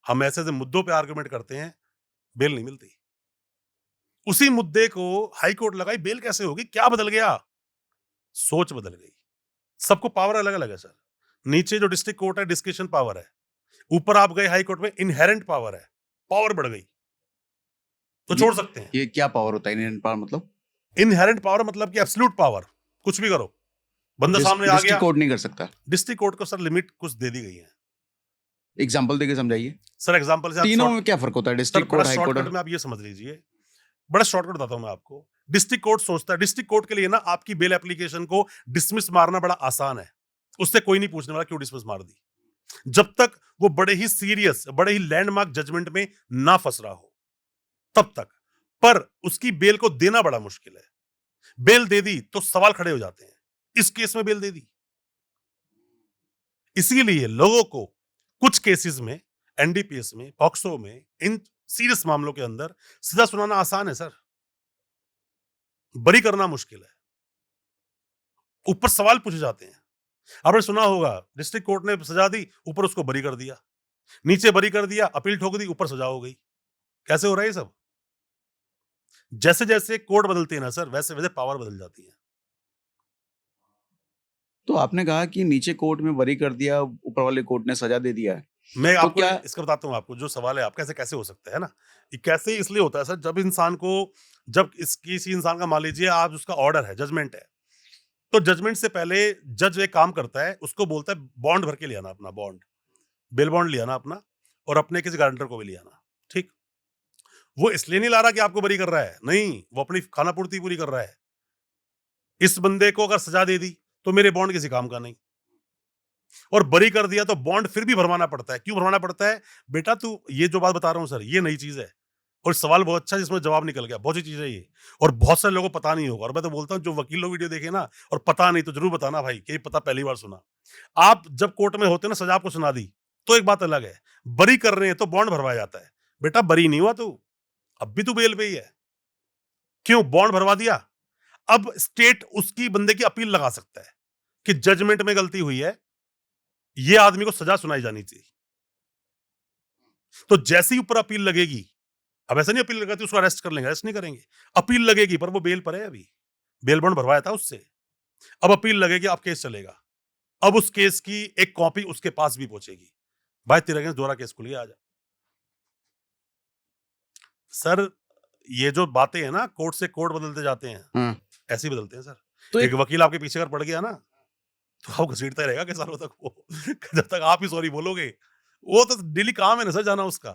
हम ऐसे ऐसे मुद्दों पे आर्गुमेंट करते हैं, बेल नहीं मिलती। उसी मुद्दे को हाई कोर्ट लगाई, बेल कैसे होगी? क्या बदल गया? सोच बदल गई। सबको पावर अलग-अलग है सर। नीचे जो डिस्ट्रिक्ट कोर्ट है, डिस्क्रिशन पावर है। ऊपर आप गए हाई कोर्ट में, इन्हेरेंट पावर है। पावर बढ़ गई, तो ये छोड़ सकते हैं। ये क्या पावर होता है इनहेरेंट पावर मतलब? इन्हेरेंट पावर मतलब कि एब्सोल्यूट पावर, कुछ भी करो। बंदा सामने आ डिस्ट्रिक्ट गया, कोर्ट नहीं कर सकता? डिस्ट्रिक्ट कोर्ट को सर लिमिट कुछ दे दी गई है। एग्जाम्पल देके समझाइए। सर एग्जांपल से आप तीनों शॉर्ट में क्या फर्क होता है, सर डिस्ट्रिक्ट बड़ा कोर्ट, हाई कोर्ट? शॉर्टकट में आप ये समझ लीजिए, बड़ा शॉर्टकट बताता हूं मैं आपको। डिस्ट्रिक्ट कोर्ट सोचता है, डिस्ट्रिक्ट कोर्ट के लिए ना आपकी बेल एप्लीकेशन को डिसमिस मारना बड़ा आसान है। उससे कोई नहीं पूछने वाला क्यों डिसमिस मार दी, जब तक वो बड़े ही सीरियस, बड़े ही लैंडमार्क जजमेंट में ना फंस रहा हो, तब तक। पर उसकी बेल को देना बड़ा मुश्किल है। बेल दे दी तो सवाल खड़े हो जाते हैं। इस केस में बेल दे दी। इसीलिए लोगों को कुछ केसेस में, एनडीपीएस में, पॉक्सो में, इन सीरियस मामलों के अंदर सजा सुनाना आसान है सर, बरी करना मुश्किल है। ऊपर सवाल पूछे जाते हैं। आपने सुना होगा, डिस्ट्रिक्ट कोर्ट ने सजा दी, ऊपर उसको बरी कर दिया, नीचे बरी कर दिया, अपील ठोक दी, ऊपर सजा हो गई। कैसे हो रहा है ये सब? जैसे जैसे कोर्ट बदलती है ना सर, वैसे वैसे पावर बदल जाती है। तो आपने कहा कि नीचे कोर्ट में बरी कर दिया, ऊपर वाले कोर्ट ने सजा दे दिया है, मैं तो आपको क्या? इसका बताता हूँ, आपको जो सवाल है आपका, ऐसे कैसे हो सकता है ना, ये कैसे इसलिए होता है सर, जब इंसान को, जब किसी इंसान का मान लीजिए आज उसका ऑर्डर है, जजमेंट है, तो जजमेंट से पहले जज एक काम करता है, उसको बोलता है बॉन्ड भर के ले आना, अपना बॉन्ड, बेल बॉन्ड ले आना अपना, और अपने किसी गारंटर को भी ले आना। ठीक? वो इसलिए नहीं ला रहा कि आपको बरी कर रहा है, नहीं, वो अपनी खाना पूर्ति पूरी कर रहा है। इस बंदे को अगर सजा दे दी तो मेरे बॉन्ड किसी काम का नहीं, और बरी कर दिया तो बॉन्ड फिर भी भरवाना पड़ता है। क्यों भरवाना पड़ता है? बेटा तू ये जो बात बता रहा हूँ सर, ये नई चीज है, और सवाल बहुत अच्छा है जिसमें जवाब निकल गया, बहुत सी चीज है ये, और बहुत सारे लोगों को पता नहीं होगा। और मैं तो बोलता हूँ जो वकील लोग वीडियो देखे ना और पता नहीं, तो जरूर बताना भाई कि ये पता पहली बार सुना। आप जब कोर्ट में होते ना, सजा आपको सुना दी तो एक बात अलग है, बरी कर रहे हैं तो बॉन्ड भरवाया जाता है। बेटा बरी नहीं हुआ तू, अब भी तू बेल पे ही है। क्यों? बॉन्ड भरवा दिया। अब स्टेट उसकी बंदे की अपील लगा सकता है कि जजमेंट में गलती हुई है, ये आदमी को सजा सुनाई जानी चाहिए। तो जैसे ही ऊपर अपील लगेगी, अब ऐसा नहीं अपील लगाती उसको अरेस्ट कर लेंगे, अरेस्ट नहीं करेंगे। अपील लगेगी, पर वो बेल पर है अभी, बेल बॉन्ड भरवाया था उससे। अब अपील लगेगी, अब केस चलेगा। अब उस केस की एक कॉपी उसके पास भी पहुंचेगी। भाई तेरे अगेंस्ट दोहरा केस खुल गया, आजा। सर ये जो बातें हैं ना, कोर्ट से कोर्ट बदलते जाते हैं, हाँ, ऐसे ही बदलते हैं तो सर। एक एक वकील आपके पीछे अगर पड़ गया ना, तो आप घसीटता ही रहेगा कई सालों तक वो जब तक आप ही सॉरी बोलोगे। वो तो डेली काम है ना सर, जाना उसका।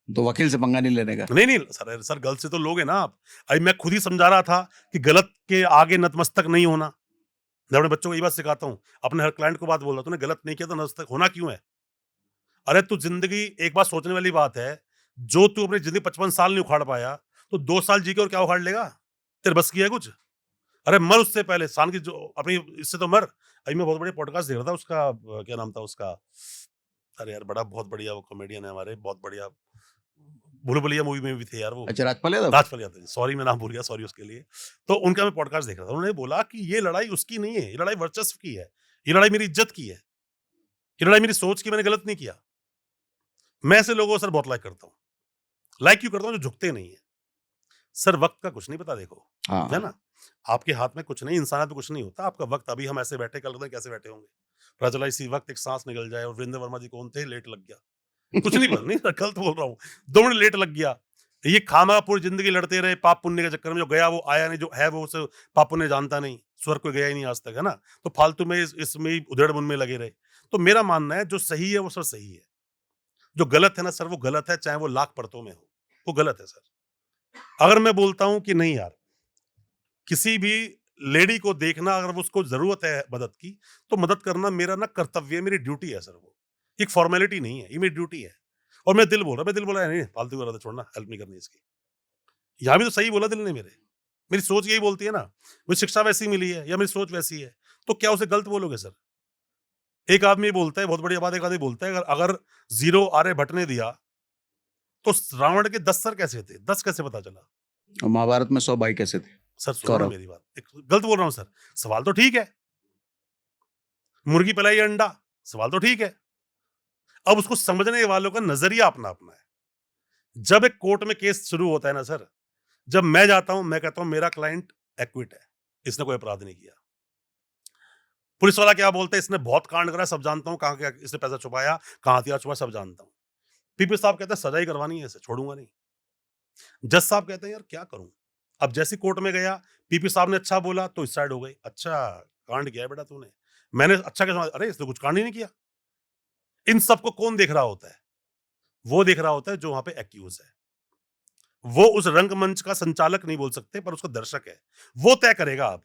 तो वकील से पंगा नहीं लेने का? नहीं, नहीं सर, सर गलत से तो लोगे ना आप। अभी मैं खुद ही समझा रहा था कि गलत के आगे नतमस्तक नहीं होना। मैं अपने बच्चों को ये बात सिखाता हूँ, अपने हर क्लाइंट को बात बोल रहा हूँ, तूने गलत नहीं किया तो नतमस्तक होना क्यों है? अरे तू ज़िंदगी, एक बात सोचने वाली बात है, जो तू अपनी ज़िंदगी 55 साल नहीं उखाड़ पाया, तो 2 साल जी के और क्या उखाड़ लेगा? तेरे बस की है कुछ? अरे मर उससे पहले, शान की जो अपनी इससे तो मर। अभी मैं बहुत बढ़िया पॉडकास्ट देख रहा था उसका, क्या नाम था उसका? अरे यार बड़ा बहुत बढ़िया वो कॉमेडियन है हमारे, बहुत बढ़िया। भूल भुलैया मूवी में भी थे यार वो। अच्छा, राजपाल यादव? राजपाल यादव जी, सॉरी मैं नाम भूल गया, सॉरी उसके लिए। तो उनका मैं पॉडकास्ट देख रहा था, उन्होंने बोला कि ये लड़ाई उसकी नहीं है, ये लड़ाई वर्चस्व की है, ये लड़ाई मेरी इज्जत की है, ये लड़ाई मेरी सोच की, मैंने गलत नहीं किया। मैं ऐसे लोगों को सर बहुत लाइक करता हूँ। लाइक क्यों करता हूँ? जो झुकते नहीं है। सर वक़्त का कुछ नहीं पता देखो, है हाँ। ना? आपके हाथ में कुछ नहीं, इंसानियत में कुछ नहीं होता। आपका वक़्त, अभी हम ऐसे बैठे, कल पता नहीं कैसे बैठे होंगे। पता चला इसी वक़्त एक साँस निकल जाए और वीरेंद्र वर्मा जी कौन थे? लेट लग गया। कुछ नहीं नहीं गलत बोल रहा हूँ। 2 मिनट लेट लग गया। ये खामखा पूरी ज़िंदगी लड़ते रहे पाप पुण्य के चक्कर में, जो गया वो आया नहीं, जो है वो उसे पाप पुण्य जानता नहीं। स्वर्ग कोई गया ही नहीं आज तक, है ना? तो फालतू में इसमें ही उधेड़-बुन में लगे रहे। तो मेरा मानना है जो सही है वो सर सही है। जो गलत है ना सर वो गलत है, चाहे वो लाख परतों में हो। वो गलत है सर। अगर मैं बोलता हूँ कि नहीं यार, किसी भी लेडी को देखना, अगर उसको ज़रूरत है मदद की, तो मदद करना मेरा ना कर्तव्य है, मेरी ड्यूटी है सर वो। एक फ़ॉर्मेलिटी नहीं है, ये मेरी ड्यूटी है। और मैं दिल बोल रहा, मैं दिल बोला नहीं, फालतू की बात है, छोड़ना, हेल्प नहीं करनी इसकी। यहाँ भी तो सही बोला दिल ने मेरे। मेरी सोच यही बोलती है ना, मुझे शिक्षा वैसी मिली है या मेरी सोच वैसी है, तो क्या उसे गलत बोलोगे सर? एक आदमी बोलता है, बहुत बढ़िया बात, एक आदमी बोलता है, अगर अगर 0 आर्यभट्ट ने दिया, तो रावण के 10 सर कैसे थे? 10 कैसे पता चला? और महाभारत में 100 भाई कैसे थे? सर सुनो ना कौरव। मेरी बात, एक गलत बोल रहा हूँ सर, सवाल तो ठीक है। मुर्गी पलाई अंडा, सवाल तो ठीक है। अब उसको समझने वालों का नजरिया अपना-अपना है। जब एक कोर्ट में केस शुरू होता है ना सर, जब मैं जाता हूँ, मैं कहता हूँ मेरा क्लाइंट एक्विट है, इसने कोई अपराध नहीं किया। पुलिस वाला क्या बोलता है, इसने बहुत कांड करा, सब जानता हूँ, कहाँ क्या इसने पैसा छुपाया, कहाँ हथियार छुपाया, सब जानता हूँ। पीपी साहब कहते हैं सजा ही करवानी है इसे, छोड़ूंगा नहीं। जज साहब कहते हैं यार क्या करूं। अब जैसी कोर्ट में गया, पीपी साहब ने अच्छा बोला तो इस साइड हो गई, अच्छा कांड किया है बेटा तूने। मैंने अच्छा क्या, अरे इसने कुछ कांड ही नहीं किया। इन सबको कौन देख रहा होता है? वो देख रहा होता है जो वहां पे एक्यूज है। वो उस रंगमंच का संचालक नहीं बोल सकते, पर उसका दर्शक है। वो तय करेगा अब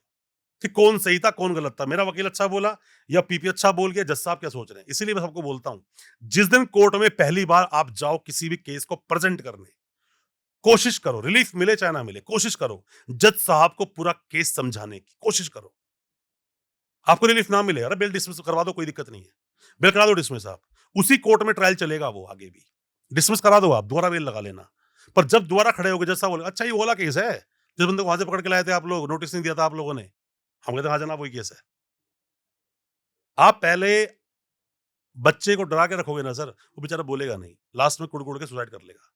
कि कौन सही था, कौन गलत था। मेरा वकील अच्छा बोला या पीपी अच्छा बोल गया, जज साहब क्या सोच रहे हैं। इसीलिए मैं सबको बोलता हूं, जिस दिन कोर्ट में पहली बार आप जाओ किसी भी केस को प्रेजेंट करने, कोशिश करो, रिलीफ मिले चाहे ना मिले, कोशिश करो जज साहब को पूरा केस समझाने की कोशिश करो। आपको रिलीफ ना मिले, अरे बेल डिसमिस करवा दो, कोई दिक्कत नहीं है। बेल करा दो डिसमिस आप। उसी कोर्ट में ट्रायल चलेगा वो आगे भी। डिसमिस करा दो आप, दोबारा बेल लगा लेना। पर जब दोबारा खड़े होगे जज साहब बोले, अच्छा ये वो वाला केस है, जिस बंदे को वहाँ से पकड़ के लाए थे आप लोग, नोटिस नहीं दिया था आप लोगों ने। हम कहते हैं हाँ जनाब वही केस है। आप पहले बच्चे को डरा के रखोगे ना सर, वो बेचारा बोलेगा नहीं। लास्ट में कुड़-कुड़ के सुसाइड कर लेगा।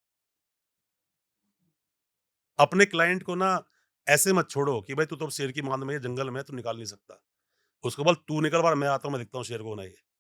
अपने क्लाइंट को ना ऐसे मत छोड़ो कि भाई तू तो अब शेर की माँद में है, जंगल में है, तू निकाल नहीं सकता। उसको बोल तू निकल बाहर, मैं आता हूँ, मैं देखता हूँ शेर कौन है ये।